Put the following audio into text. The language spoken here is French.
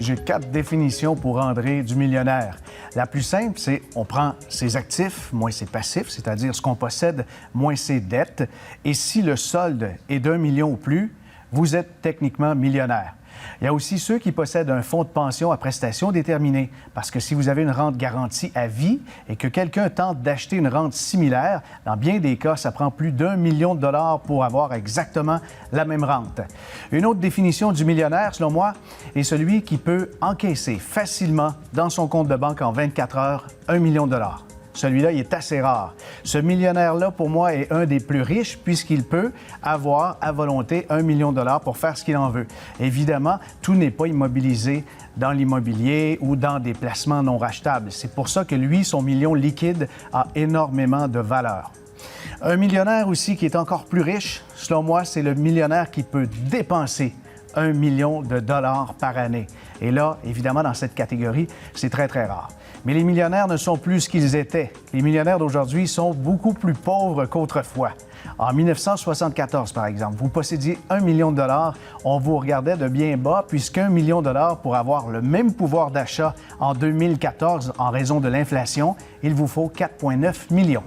j'ai 4 définitions pour André du millionnaire. La plus simple, c'est on prend ses actifs moins ses passifs, c'est-à-dire ce qu'on possède moins ses dettes. Et si le solde est d'1 million ou plus, vous êtes techniquement millionnaire. Il y a aussi ceux qui possèdent un fonds de pension à prestations déterminées, parce que si vous avez une rente garantie à vie et que quelqu'un tente d'acheter une rente similaire, dans bien des cas, ça prend plus d'1 million de dollars pour avoir exactement la même rente. Une autre définition du millionnaire, selon moi, est celui qui peut encaisser facilement dans son compte de banque en 24 heures 1 million de dollars. Celui-là, il est assez rare. Ce millionnaire-là, pour moi, est un des plus riches puisqu'il peut avoir à volonté 1 million de dollars pour faire ce qu'il en veut. Évidemment, tout n'est pas immobilisé dans l'immobilier ou dans des placements non rachetables. C'est pour ça que lui, son million liquide a énormément de valeur. Un millionnaire aussi qui est encore plus riche, selon moi, c'est le millionnaire qui peut dépenser 1 million de dollars par année. Et là, évidemment, dans cette catégorie, c'est très, très rare. Mais les millionnaires ne sont plus ce qu'ils étaient. Les millionnaires d'aujourd'hui sont beaucoup plus pauvres qu'autrefois. En 1974, par exemple, vous possédiez 1 million de dollars, on vous regardait de bien bas, puisqu'un million de dollars, pour avoir le même pouvoir d'achat en 2014 en raison de l'inflation, il vous faut 4,9 millions.